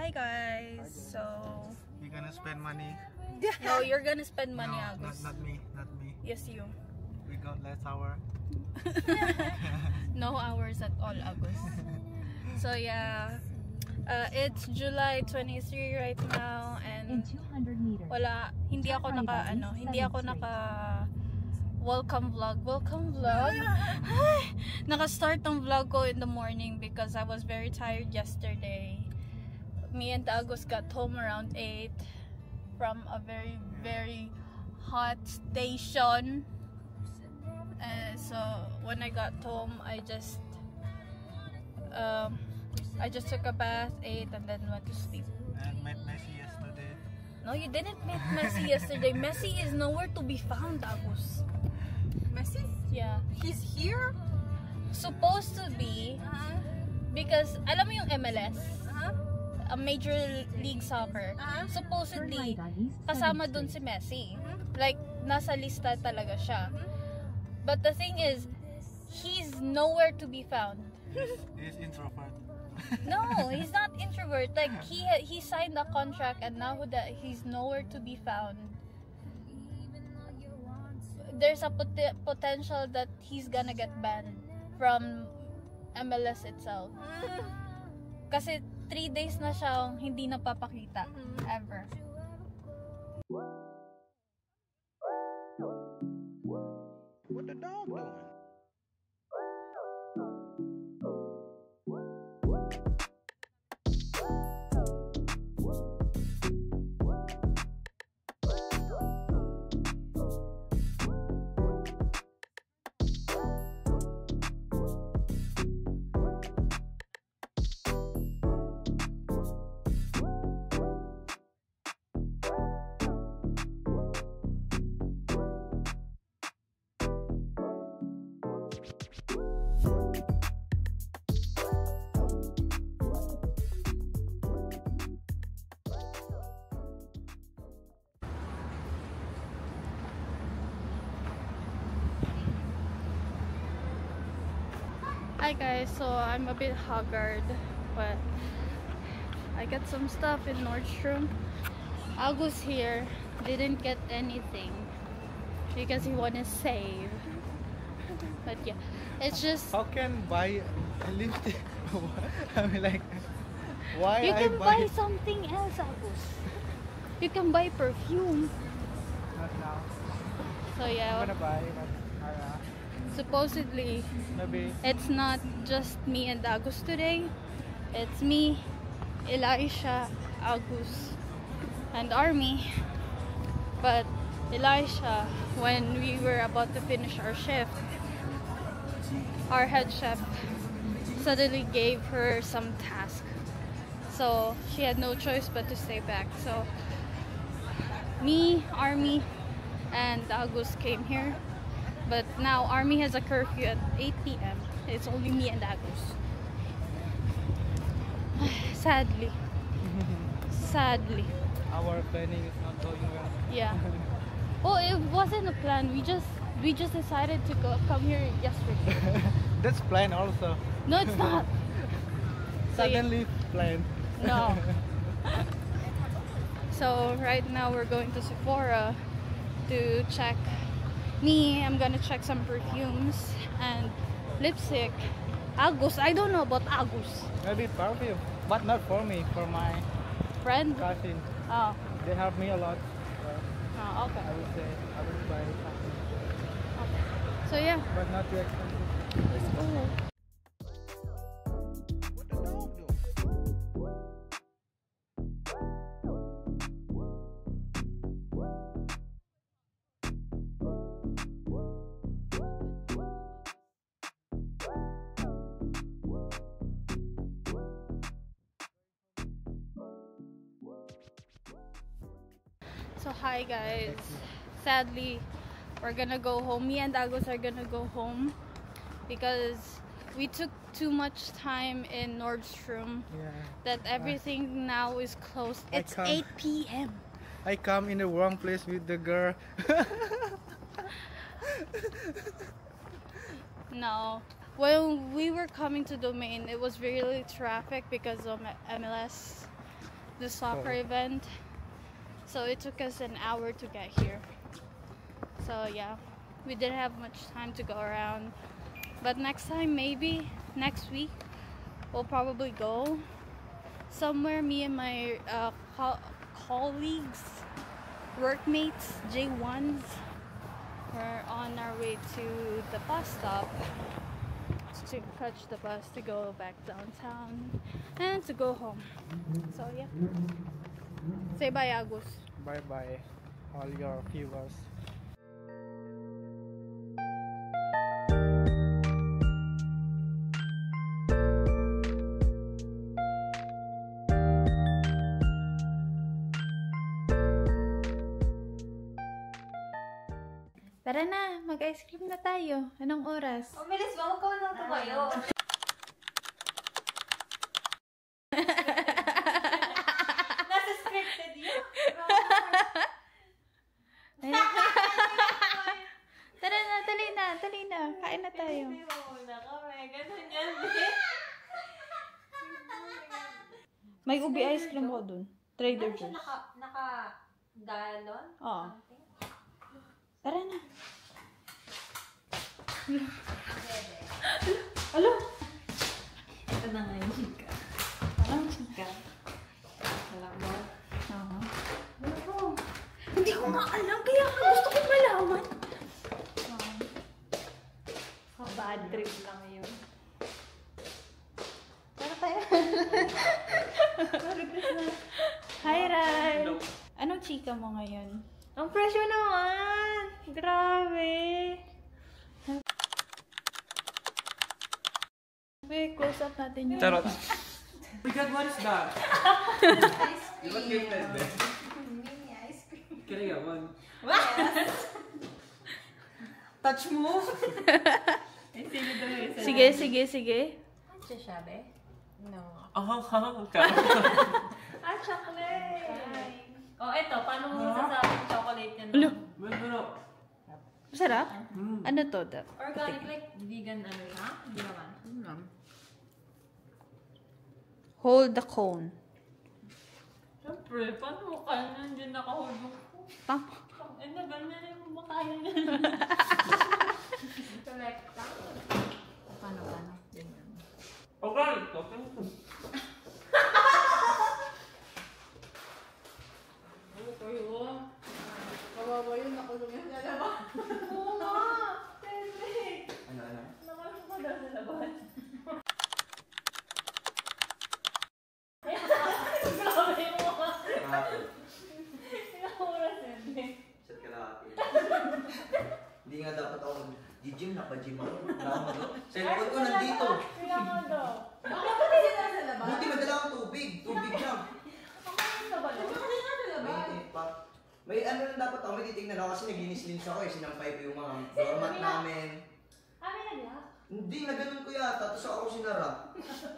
Hi guys. So You're gonna spend money. no, you're gonna spend money, No, Agus. not me. Yes, you. We got less hour. No hours at all, Agus. So yeah, it's July 23 right now, and hindi ako naka welcome vlog. Naka-start ng vlog ko in the morning because I was very tired yesterday. Me and Agus got home around 8 from a very hot station. So when I got home, I just took a bath, ate, and then went to sleep. And met Messi yesterday. No, you didn't meet Messi yesterday. Messi is nowhere to be found, Agus. Messi? Yeah. He's here? Supposed to be, because alam mo yung MLS? A Major League Soccer. Supposedly, kasama dun si Messi. Like, nasa lista talaga siya. But the thing is, he's nowhere to be found. He's introvert. No, he's not introvert. Like, he signed a contract and now that he's nowhere to be found, there's a potential that he's gonna get banned from MLS itself. Kasi 3 days na siyang hindi napapakita ever. What the dog doing? Hi guys, so I'm a bit haggard, but I got some stuff in Nordstrom. Agus here didn't get anything because he wanted to save. But yeah, it's just How can buy a lipstick? I mean, like, why you I can buy something else, Agus. You can buy perfume. Not now. So I'm yeah, gonna buy that. supposedly Maybe. it's not just me and Agus today. It's me, Elisha, Agus, and Army. But Elisha, when we were about to finish our shift, our head chef suddenly gave her some task. So she had no choice but to stay back. So me, Army, and Agus came here. But now Army has a curfew at 8 p.m. It's only me and Agus. Sadly. Our planning is not going well. Yeah. Oh, it wasn't a plan. We just decided to come here yesterday. That's planned also. No, it's not. So, yeah. Suddenly planned. No. So right now we're going to Sephora to check. I'm gonna check some perfumes and lipstick. Agus, I don't know about Agus. Maybe perfume, but not for me, for my Friend? cousin. Oh. They help me a lot. So Oh, okay. I would say I would buy something, Okay. So yeah, but not too expensive. let's go. What the dog do? So hi guys, sadly we're gonna go home. Me and Agus are gonna go home because we took too much time in Nordstrom Yeah. that everything now is closed. I It's can't- 8 p.m. I come in the wrong place with the girl. No. When we were coming to Domain, it was really traffic because of MLS. the soccer event. So it took us an hour to get here. So yeah, we didn't have much time to go around. But next time, maybe next week, we'll probably go somewhere. Me and my colleagues, workmates, J1s, we're on our way to the bus stop to catch the bus to go back downtown and to go home. So yeah. Say bye, Agus. Bye bye, all your viewers. Tara na, mag-ice cream na tayo. Anong oras? Umilis ba? Huwag ka na tumayo. Nasa scripted yun. Tara na, tali na. Kain na tayo. Muna kami. Ganun yan. May ubi ice cream ko dun. Trader Joe's. Naka-galon? Oo. Tara na. Alo? Ito na nga yung chika. Anong chika? Alam mo? Oo. Hindi ko nga alam, kaya gusto ko malaman. Bad trip lang yun. Tara tayo. Hi, Rai. Anong chika mo ngayon? Ang presyo naman! Grabe! Wait, close up natin yun. Charot. My God, what is that? You look gifted, eh? Mini ice cream. Can I get one? Touch mo? Sige. Ano siya siya, be? No. Chocolate. Oh, eto. Paano mo sasabing chocolate yan? Alo. Ano? Masarap? Ano to? Organic, like vegan ano ha? Hindi naman. Hold the cone. Siyempre, paano mo kaya nandiyan nakahulog ko? Tama. Eh, na ganyan na yung makaya na. Correct. Paano? Ganyan. Okay. Ano kayo? Kawawa yun, nakulong yan sa labas. Oo nga! Siyempre! Ano? Nakulong ka daw sa labas. Grabe mo ka! Ilang oras yun, eh? Set kalahati. Hindi nga dapat ako mag-gym, naka-gym ako. Cellphone ko nandito. Kaya nga daw. Bakit ba hindi ka sa labas? Buti madala akong tubig. Tubig lang. Ako sa balon? Bakit hindi ka sa labas? May ano lang dapat ako, may titignan ako kasi naglinis-linis ako eh. Sinampay ko yung mga doormat namin. May nagla? Hindi, na ganun ko yata. Tapos ako sinara. Basta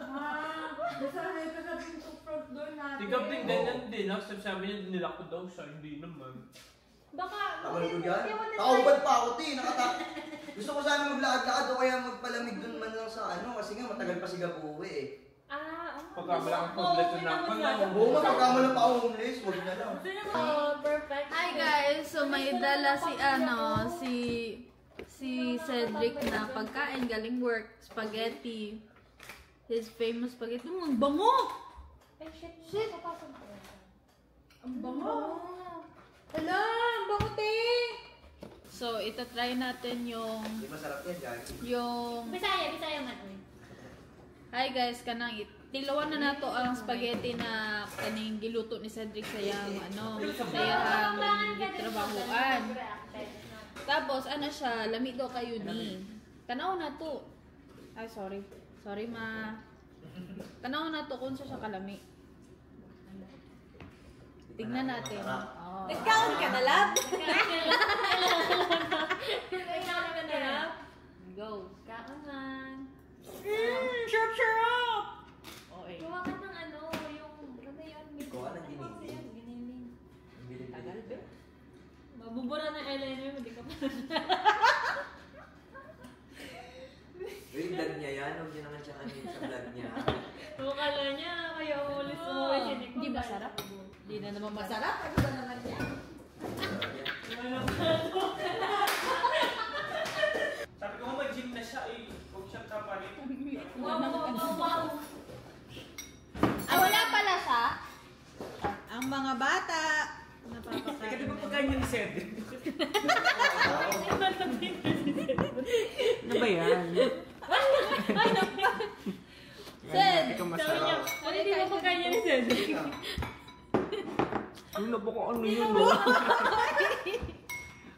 na ito sa pinto front door natin. Si Gabling ganyan din. Sabi niya nilak ko daw siya. Hindi naman. Baka... Tagal ko yan. Nakahubad pa ako, Gusto ko sana maglakad-lakad o kaya magpalamig dun man lang sa ano. Kasi nga matagal pa si Gabuwe eh. Pagkamalang kompleto na ako na. Oo, magkakamala pa ako homeless. Huwag na lang. Perfect. Hi guys! So may dala si Cedric na pagkain galing work, spaghetti. His famous spaghetti. Ang bango! Ay, shit. Papasok ko. Ang bango! Hala, ang bango, te! So itatry natin yung Hindi masarap yan, Jackie. Bisaya man. Uy. hi guys, kanang tilawan na nato ang spaghetti na kaning giluto ni Cedric sa yang sayang trabahuan. Tapos ano siya, lami daw kayo ni. Tanaw na to. Ay sorry ma. Tanaw na to kung siya kalami. Tignan natin. Oh. Nag-count ka na, lab? Nag-count ka na, lab? Go. Kaaman. Sharp! Okay. Gawa ka ng ano, yung... Ano yun? Gawa ng giniling. Giniling. Tagal ba? Mabubura ng eyeliner mo, di ka pa. Uy, vlog niya yan. Huwag niyo naman siya kanina sa vlog niya. Mukala niya, kaya ulis mo. Di ba? masarap. Hindi na naman masarap. Ano ba naman yan? Sabi ko nga mag-gym na siya eh. Huwag siyang kapalit. Wow. Ah, wala pala siya? Ang mga bata. Teka, di ba pagkain niya ni Cedric? Ano ba yan? Sed! Ikaw masarap. Ano di ba pagkain niya ni Cedric? Ano ba kung ano yun, no?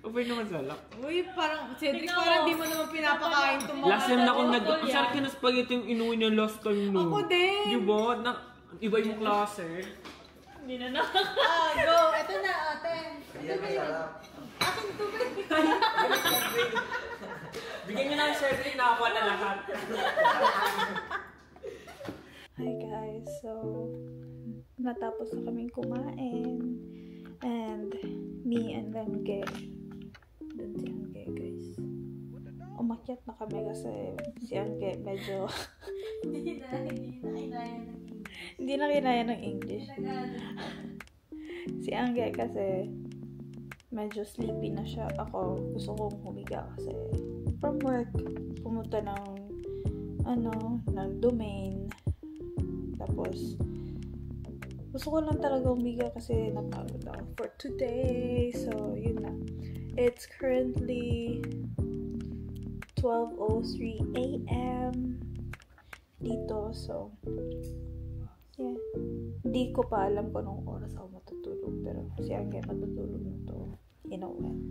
Okay naman salak. Uy, parang, Cedric, parang di mo naman pinapakain itong mga Last time na akong nag-asar ka na spaghetti yung inuwi niya last time, no? Ako din. Di ba? Iba yung klase. Hindi na na. Ah, go. Ito na, ate. Kaya masarap. Akin tubig. Bigyan niyo na yung Cedric, nakakuha na lahat. Hi guys, so natapos na kaming kumain and me and then Ge, dun si Angge guys, umakyat na kami kasi si Angge medyo Hindi hindi na kinaya ng na kinaya ng English. Si Angge kasi medyo sleepy na siya. Ako gusto kong humiga kasi from work pumunta ng ng domain. Tapos, gusto ko lang talaga umiga kasi napagod ako for today. So, yun na. It's currently 12:03 a.m. dito. So, yeah. Hindi ko pa alam kung anong oras ako matutulog. Pero si Angge matutulog na to in a while.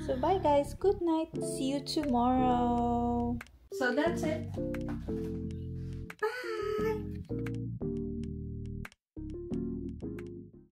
So, bye guys. Good night. See you tomorrow. So, that's it. Bye!